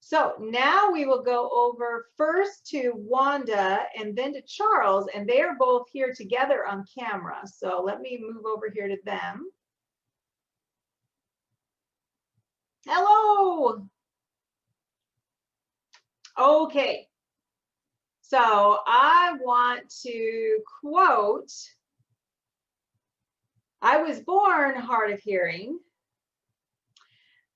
So now we will go over first to Wanda and then to Charles, and they are both here together on camera. So let me move over here to them. Hello. Okay. So I want to quote, I was born hard of hearing,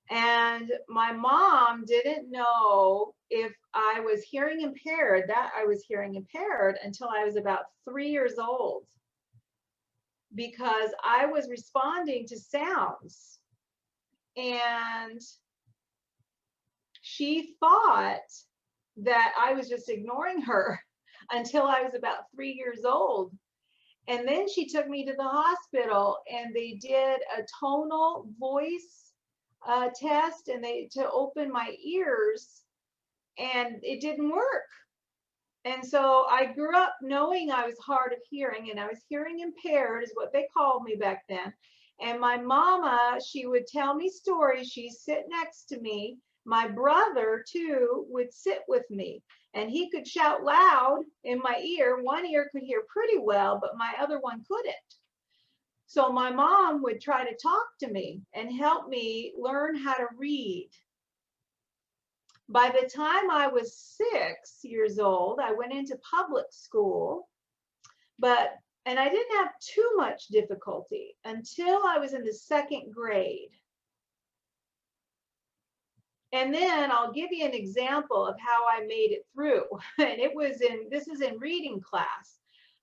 and my mom didn't know if I was hearing impaired, that I was hearing impaired, until I was about 3 years old, because I was responding to sounds. And she thought that I was just ignoring her until I was about 3 years old. And then she took me to the hospital and they did a tonal voice test, and to open my ears, and it didn't work. And so I grew up knowing I was hard of hearing, and I was hearing impaired is what they called me back then. And my mama, she would tell me stories. She'd sit next to me. My brother too would sit with me, and he could shout loud in my ear. One ear could hear pretty well, but my other one couldn't. So my mom would try to talk to me and help me learn how to read. By the time I was 6 years old, I went into public school, and I didn't have too much difficulty until I was in the 2nd grade. And then I'll give you an example of how I made it through. And this is in reading class.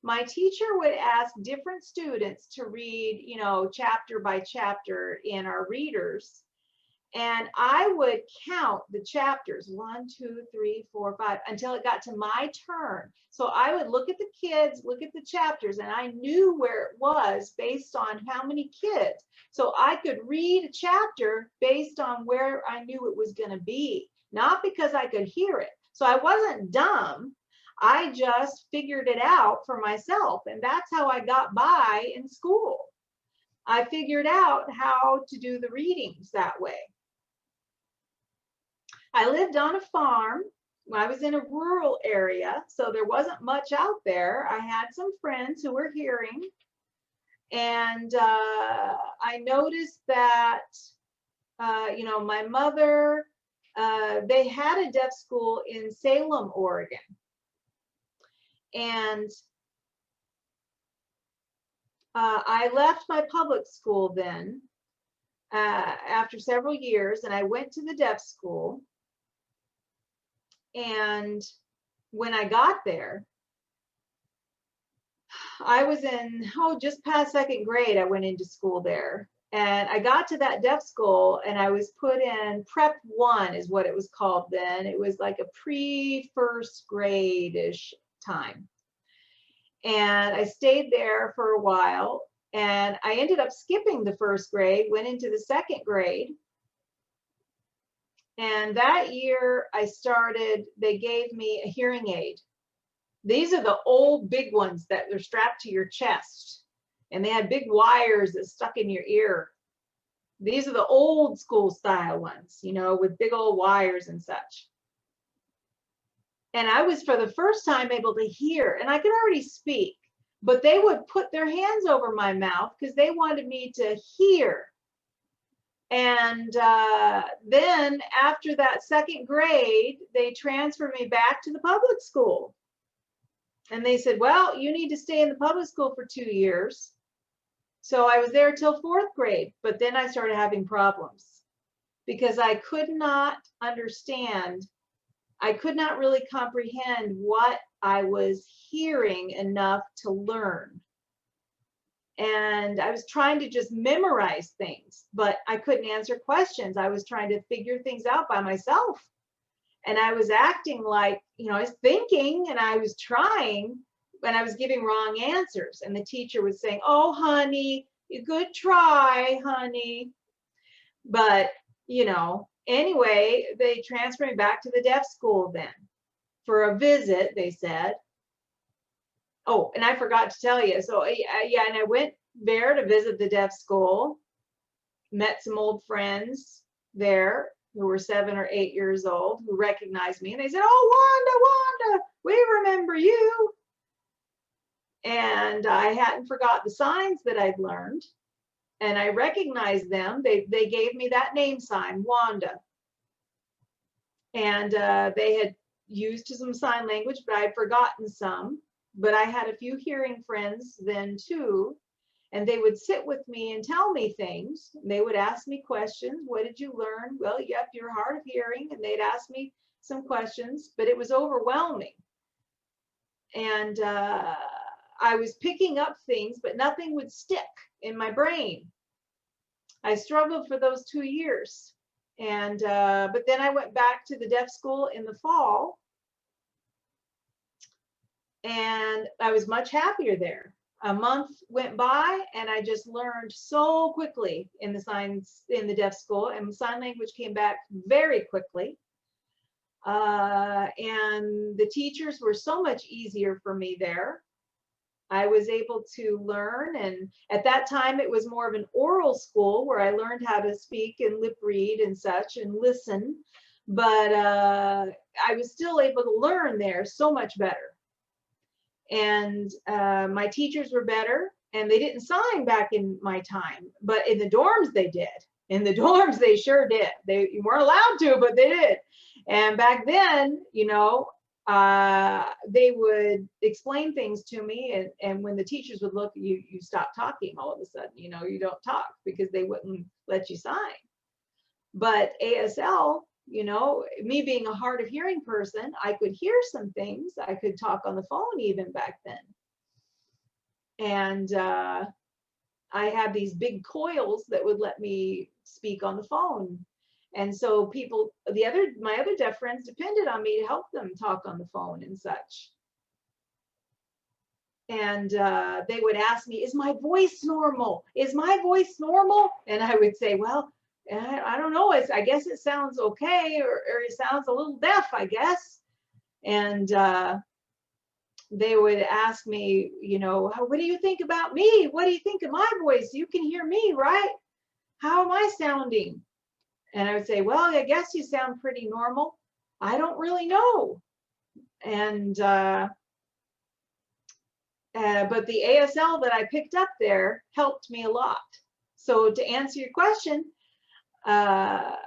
My teacher would ask different students to read, chapter by chapter in our readers. And I would count the chapters, 1, 2, 3, 4, 5, until it got to my turn. So I would look at the kids, look at the chapters, and I knew where it was based on how many kids. So I could read a chapter based on where I knew it was going to be, not because I could hear it. So I wasn't dumb. I just figured it out for myself, and that's how I got by in school. I figured out how to do the readings that way. I lived on a farm. I was in a rural area, so there wasn't much out there. I had some friends who were hearing, and I noticed that, my mother, they had a deaf school in Salem, Oregon. And I left my public school then after several years, and I went to the deaf school. And when I got there, I was in, just past 2nd grade, I went into school there. And I got to that deaf school, and I was put in Prep 1 is what it was called then. It was like a pre-1st grade-ish time. And I stayed there for a while, and I ended up skipping the 1st grade, went into the 2nd grade. And that year they gave me a hearing aid. These are the old big ones that they're strapped to your chest, and they had big wires that stuck in your ear. These are the old school style ones, with big old wires and such. And I was for the first time able to hear, and I could already speak, but they would put their hands over my mouth because they wanted me to hear. And then after that 2nd grade, they transferred me back to the public school. And they said, well, you need to stay in the public school for 2 years. So I was there till 4th grade, but then I started having problems because I could not understand. I could not really comprehend what I was hearing enough to learn. And I was trying to just memorize things, but I couldn't answer questions. I was trying to figure things out by myself. And I was acting like, I was thinking and I was trying, and I was giving wrong answers. And the teacher was saying, oh, honey, good try, honey. But, anyway, they transferred me back to the deaf school then for a visit, they said. Oh, and I forgot to tell you. So, yeah, and I went there to visit the deaf school, met some old friends there who were 7 or 8 years old who recognized me, and they said, "Oh, Wanda, Wanda, we remember you." And I hadn't forgot the signs that I'd learned, and I recognized them. They gave me that name sign, Wanda. And they had used some sign language, but I'd forgotten some. But I had a few hearing friends then too, and they would sit with me and tell me things. They would ask me questions. What did you learn? Well, yep, you're hard of hearing. And they'd ask me some questions, but it was overwhelming. And I was picking up things, but nothing would stick in my brain. I struggled for those 2 years. And but then I went back to the deaf school in the fall, and I was much happier there. A month went by, and I just learned so quickly in the deaf school, and sign language came back very quickly. And the teachers were so much easier for me there. I was able to learn, and at that time it was more of an oral school where I learned how to speak and lip read and such and listen, but I was still able to learn there so much better. And my teachers were better, and they didn't sign back in my time, but in the dorms they did. In the dorms they sure did. They weren't allowed to, but they did. And back then, you know, they would explain things to me, and when the teachers would look, you stop talking all of a sudden, you know, you don't talk because they wouldn't let you sign. But ASL, you know, me being a hard of hearing person, I could hear some things. I could talk on the phone even back then. And I had these big coils that would let me speak on the phone. And so people, my other deaf friends depended on me to help them talk on the phone and such. And they would ask me, "Is my voice normal? Is my voice normal?" And I would say, "Well, I don't know. I guess it sounds okay, or it sounds a little deaf, I guess." And they would ask me, you know, "What do you think about me? What do you think of my voice? You can hear me, right? How am I sounding?" And I would say, "Well, I guess you sound pretty normal. I don't really know." And but the ASL that I picked up there helped me a lot. So to answer your question, I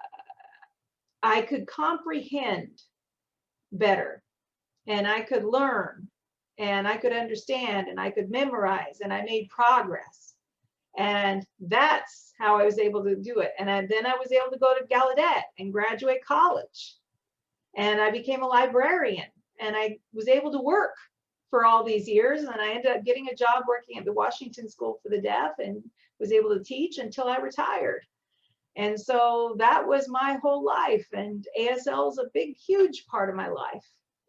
could comprehend better, and I could learn, and I could understand, and I could memorize, and I made progress. And that's how I was able to do it. And then I was able to go to Gallaudet and graduate college. And I became a librarian, and I was able to work for all these years. And I ended up getting a job working at the Washington School for the Deaf, and was able to teach until I retired. And so that was my whole life. And ASL is a big, huge part of my life.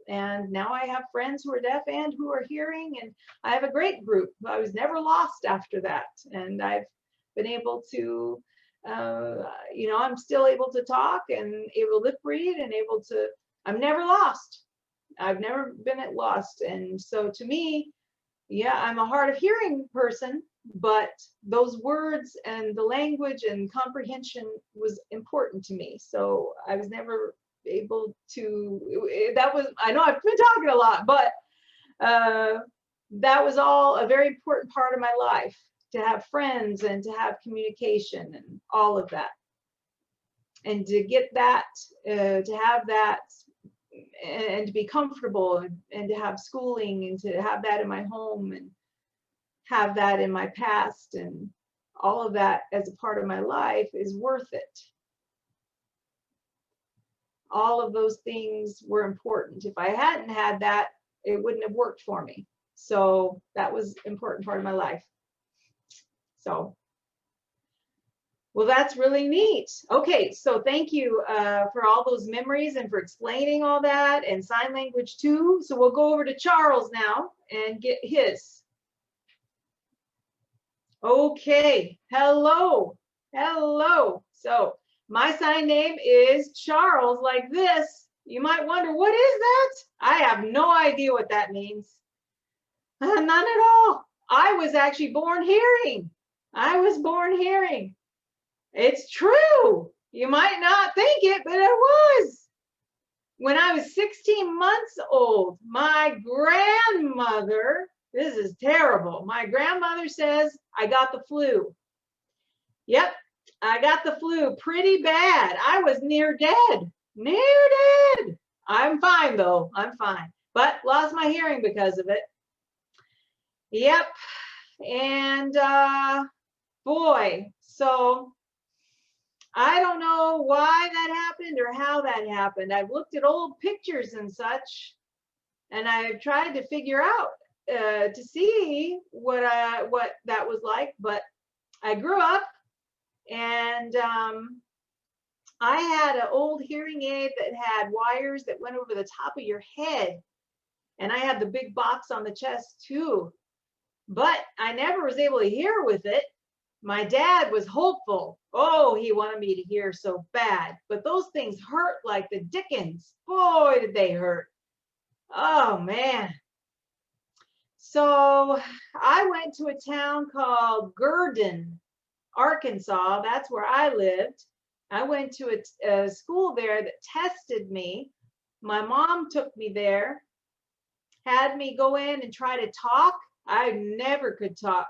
And now I have friends who are deaf and who are hearing, and I have a great group. I was never lost after that. And I've been able to, you know, I'm still able to talk and able to lip read and able to, I'm never lost. I've never been at lost. And so to me, yeah, I'm a hard of hearing person, but those words and the language and comprehension was important to me. So I was never able to, that was, I know I've been talking a lot, but that was all a very important part of my life, to have friends and to have communication and all of that. And to get that, to have that, and to be comfortable, and to have schooling, and to have that in my home, and have that in my past, and all of that as a part of my life is worth it. All of those things were important. If I hadn't had that, it wouldn't have worked for me. So that was an important part of my life. So, well, that's really neat. Okay, so thank you for all those memories and for explaining all that, and sign language too. So we'll go over to Charles now and get his. Okay, hello, hello. So my sign name is Charles, like this. You might wonder, what is that? I have no idea what that means. None at all. I was actually born hearing. I was born hearing. It's true. You might not think it, but I was. When I was 16 months old, my grandmother, this is terrible. My grandmother says I got the flu. Yep, I got the flu pretty bad. I was near dead. Near dead. I'm fine though. I'm fine. But lost my hearing because of it. Yep. And boy, so I don't know why that happened or how that happened. I've looked at old pictures and such, and I've tried to figure out to see what that was like. But I grew up, and I had an old hearing aid that had wires that went over the top of your head, and I had the big box on the chest too. But I never was able to hear with it. My dad was hopeful. Oh, he wanted me to hear so bad. But those things hurt like the dickens. Boy, did they hurt. Oh, man. So I went to a town called Gurdon, Arkansas. That's where I lived. I went to a school there that tested me. My mom took me there, had me go in and try to talk. I never could talk.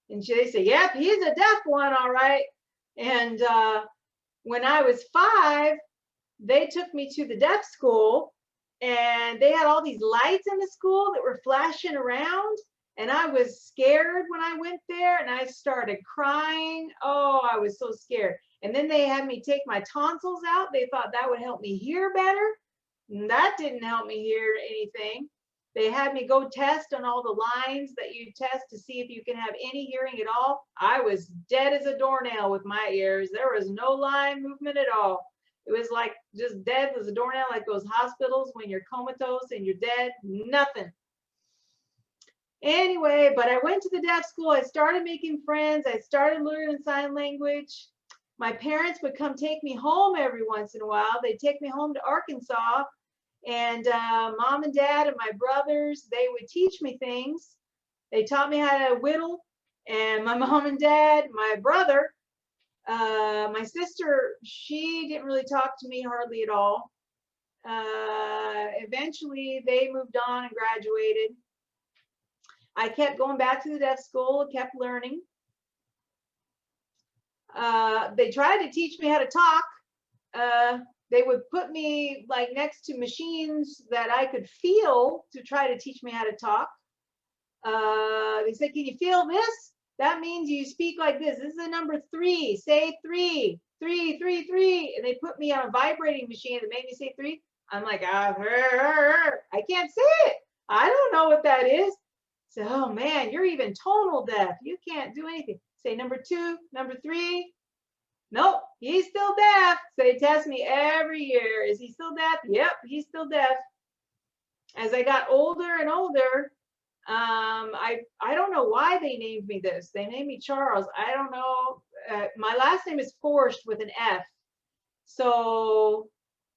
And they say, yep, he's a deaf one, all right. And when I was 5, they took me to the deaf school, and they had all these lights in the school that were flashing around. And I was scared when I went there, and I started crying. Oh, I was so scared. And then they had me take my tonsils out. They thought that would help me hear better. And that didn't help me hear anything. They had me go test on all the lines that you test to see if you can have any hearing at all. I was dead as a doornail with my ears. There was no line movement at all. It was like just dead as a doornail, like those hospitals when you're comatose and you're dead. Nothing. Anyway, but I went to the deaf school. I started making friends. I started learning sign language. My parents would come take me home every once in a while. They'd take me home to Arkansas. And mom and dad and my brothers, they would teach me things. They taught me how to whittle. And my mom and dad, my brother, my sister, she didn't really talk to me hardly at all. Eventually, they moved on and graduated. I kept going back to the deaf school, kept learning. They tried to teach me how to talk. They would put me like next to machines that I could feel to try to teach me how to talk. They said, can you feel this? That means you speak like this. This is the number 3. Say 3, 3, 3, 3. And they put me on a vibrating machine that made me say 3. I'm like, I can't say it. I don't know what that is. So, oh man, you're even tonal deaf. You can't do anything. Say number 2, number 3. Nope, he's still deaf. So they test me every year. Is he still deaf? Yep, he's still deaf. As I got older and older, I don't know why they named me this. They named me Charles. I don't know. My last name is Forcht with an F. So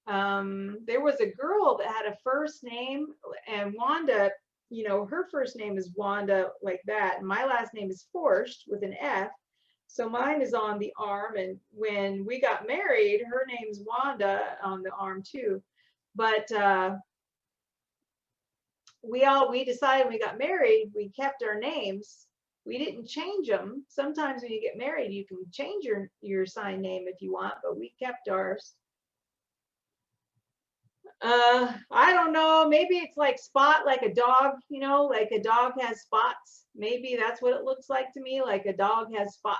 there was a girl that had a first name, and Wanda, you know, her first name is Wanda like that. And my last name is Forcht with an F. So mine is on the arm, and when we got married, her name's Wanda on the arm too. But we decided when we got married, we kept our names. We didn't change them. Sometimes when you get married, you can change your sign name if you want, but we kept ours. I don't know, maybe it's like Spot, like a dog, you know, like a dog has spots. Maybe that's what it looks like to me, like a dog has spots.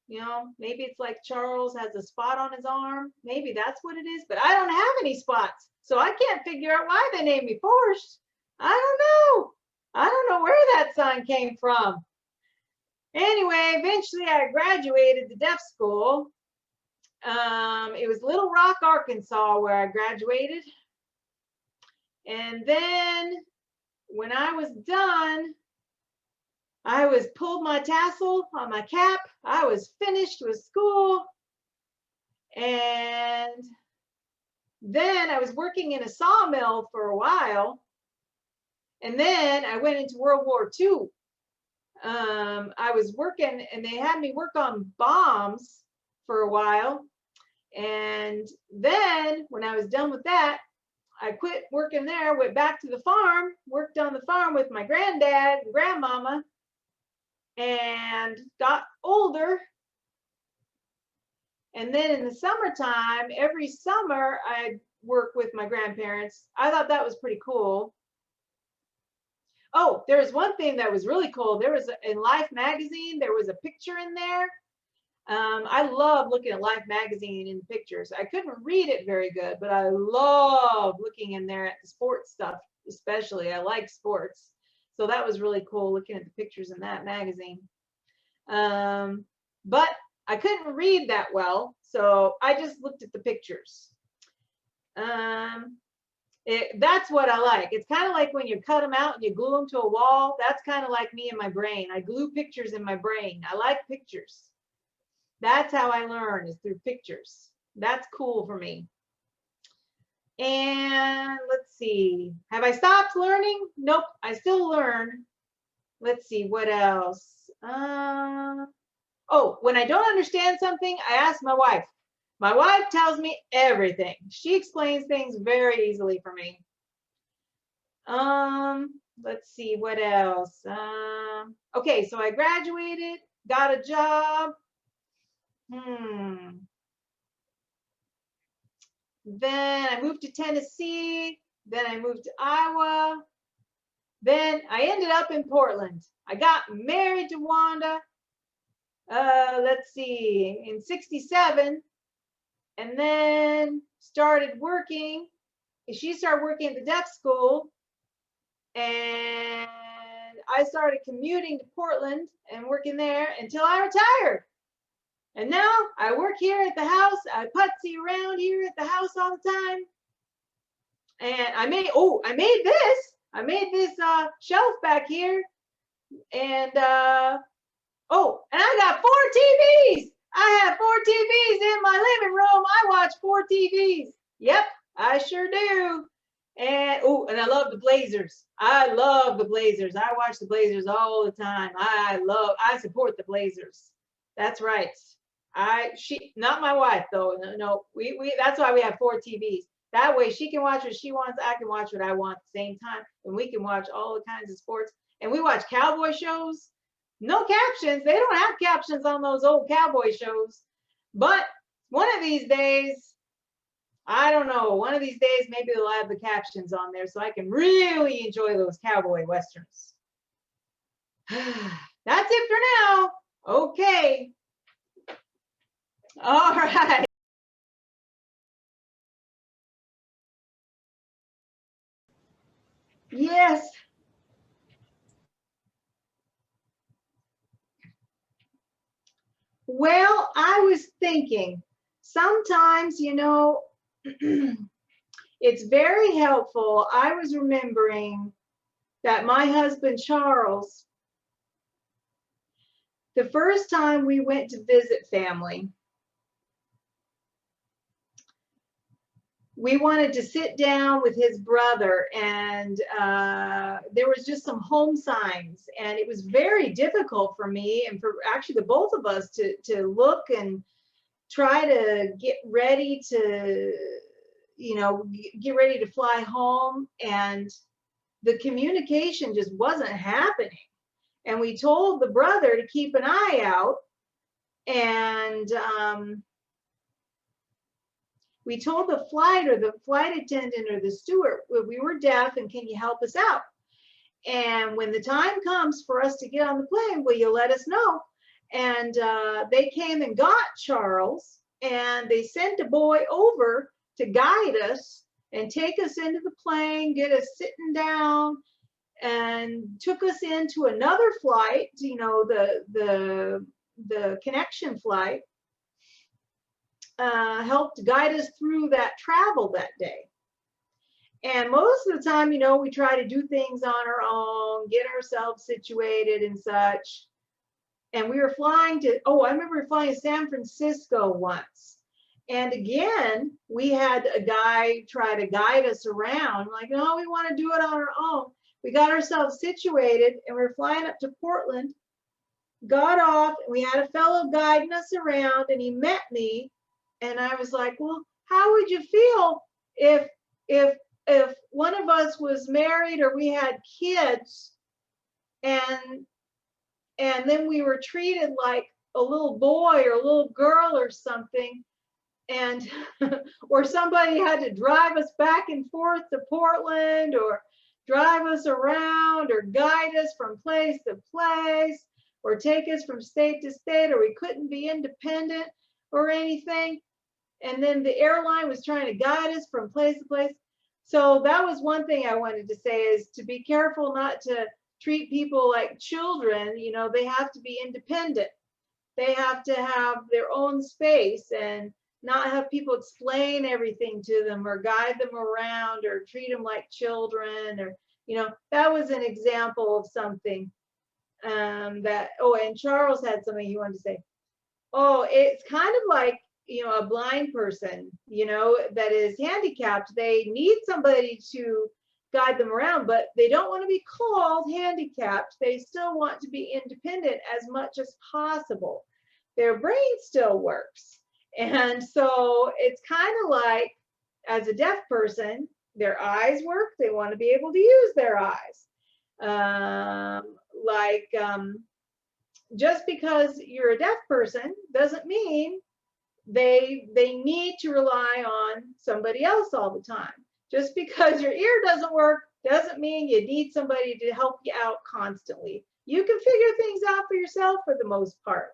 You know, maybe it's like Charles has a spot on his arm. Maybe that's what it is, but I don't have any spots. So I can't figure out why they named me Forcht. I don't know. I don't know where that sign came from. Anyway, eventually I graduated the deaf school. It was Little Rock, Arkansas, where I graduated. And then when I was done, I was pulled my tassel on my cap. I was finished with school. And then I was working in a sawmill for a while. And then I went into World War II. I was working, and they had me work on bombs for a while. And then when I was done with that, I quit working there, went back to the farm, worked on the farm with my granddad and grandmama, and got older. And then in the summertime, every summer I'd work with my grandparents. I thought that was pretty cool. Oh, there was one thing that was really cool. There was in Life magazine, there was a picture in there. I love looking at Life magazine in pictures. I couldn't read it very good, but I love looking in there at the sports stuff, especially. I like sports. So that was really cool looking at the pictures in that magazine. But I couldn't read that well, so I just looked at the pictures. That's what I like. It's kind of like when you cut them out and you glue them to a wall. That's kind of like me in my brain. I glue pictures in my brain. I like pictures. That's how I learn, is through pictures. That's cool for me. And let's see. Have I stopped learning? Nope, I still learn. Let's see, what else? Oh, when I don't understand something, I ask my wife. My wife tells me everything. She explains things very easily for me. Let's see, what else? Okay, so I graduated, got a job. Then I moved to Tennessee. Then I moved to Iowa. Then I ended up in Portland. I got married to Wanda. Let's see, in '67, and then started working. She started working at the deaf school, and I started commuting to Portland and working there until I retired. And now I work here at the house. I putsy around here at the house all the time. And I made this. I made this shelf back here. And oh, and I got 4 TVs. I have 4 TVs in my living room. I watch 4 TVs. Yep, I sure do. And oh, and I love the Blazers. I love the Blazers. I watch the Blazers all the time. I support the Blazers. That's right. She, not my wife though. No, we that's why we have 4 TVs. That way she can watch what she wants. I can watch what I want at the same time, and we can watch all the kinds of sports. And we watch cowboy shows. No captions. They don't have captions on those old cowboy shows. But one of these days, I don't know, one of these days maybe they'll have the captions on there so I can really enjoy those cowboy westerns. That's it for now. Okay. All right. Yes. Well, I was thinking sometimes, you know, it's very helpful. I was remembering that my husband, Charles, the first time we went to visit family, we wanted to sit down with his brother, and there was just some home signs, and it was very difficult for me and for actually the both of us to look and try to get ready to, you know, get ready to fly home, and the communication just wasn't happening. And we told the brother to keep an eye out, and we told the flight attendant or the steward, we were deaf and can you help us out? And when the time comes for us to get on the plane, will you let us know? And they came and got Charles, and they sent a boy over to guide us and take us into the plane, get us sitting down, and took us into another flight, you know, the connection flight. Helped guide us through that travel that day. And most of the time, you know, we try to do things on our own, get ourselves situated and such. And we were flying to, oh, I remember flying to San Francisco once. And again, we had a guy try to guide us around, like, no, we want to do it on our own. We got ourselves situated, and we were flying up to Portland, got off, and we had a fellow guiding us around, and he met me. And I was like, well, how would you feel if one of us was married or we had kids and then we were treated like a little boy or a little girl or something, and or somebody had to drive us back and forth to Portland or drive us around or guide us from place to place or take us from state to state, or we couldn't be independent or anything. And then the airline was trying to guide us from place to place. So that was one thing I wanted to say, is to be careful not to treat people like children. You know, they have to be independent. They have to have their own space and not have people explain everything to them or guide them around or treat them like children. Or, you know, that was an example of something that, oh, and Charles had something he wanted to say. Oh, it's kind of like, you know, a blind person, you know, that is handicapped. They need somebody to guide them around, but they don't want to be called handicapped. They still want to be independent as much as possible. Their brain still works. And so it's kind of like, as a deaf person, their eyes work. They want to be able to use their eyes. Just because you're a deaf person doesn't mean they need to rely on somebody else all the time. Just because your ear doesn't work doesn't mean you need somebody to help you out constantly. You can figure things out for yourself for the most part.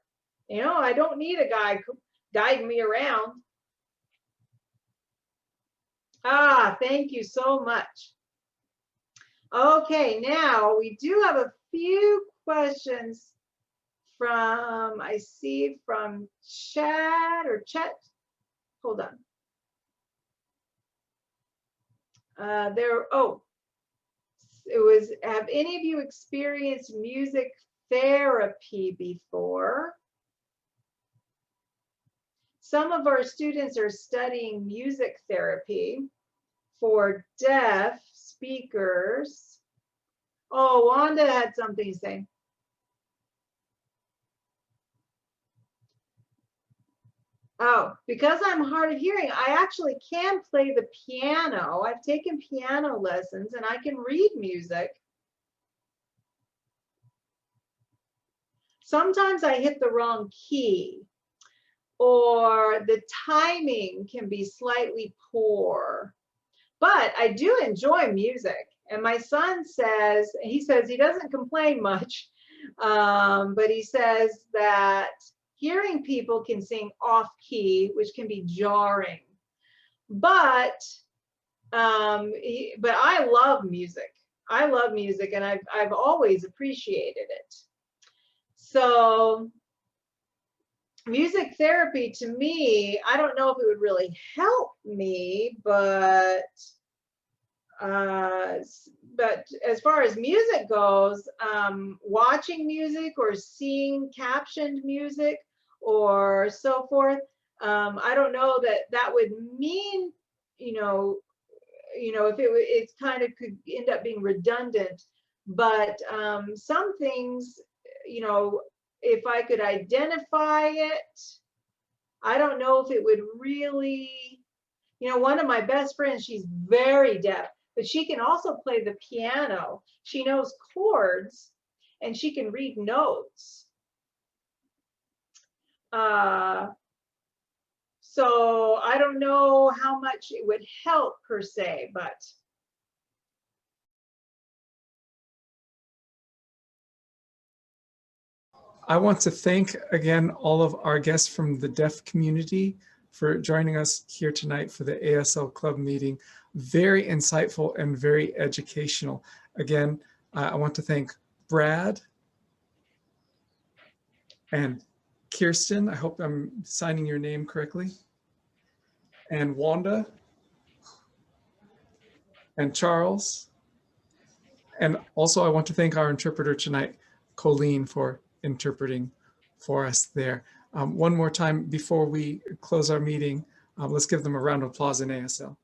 You know, I don't need a guy guiding me around. Ah, thank you so much. Okay, now we do have a few questions from, I see from Chat. Hold on. It was, have any of you experienced music therapy before? Some of our students are studying music therapy for deaf speakers. Oh, Wanda had something to say. Oh, because I'm hard of hearing, I actually can play the piano. I've taken piano lessons and I can read music. Sometimes I hit the wrong key, or the timing can be slightly poor. But I do enjoy music. And my son says, he doesn't complain much, but he says that hearing people can sing off key, which can be jarring. But I love music. I love music, and I've always appreciated it. So music therapy, to me, I don't know if it would really help me, but as far as music goes, watching music or seeing captioned music or so forth, I don't know that would mean, you know, if it kind of could end up being redundant. But some things, you know, if I could identify it, I don't know if it would really, you know, one of my best friends, she's very deaf, but she can also play the piano. She knows chords and she can read notes. So I don't know how much it would help per se, but. I want to thank again all of our guests from the deaf community for joining us here tonight for the ASL Club meeting. Very insightful and very educational. Again, I want to thank Brad and Kirsten. I hope I'm signing your name correctly. And Wanda and Charles. And also I want to thank our interpreter tonight, Colleen, for interpreting for us there. One more time before we close our meeting, let's give them a round of applause in ASL.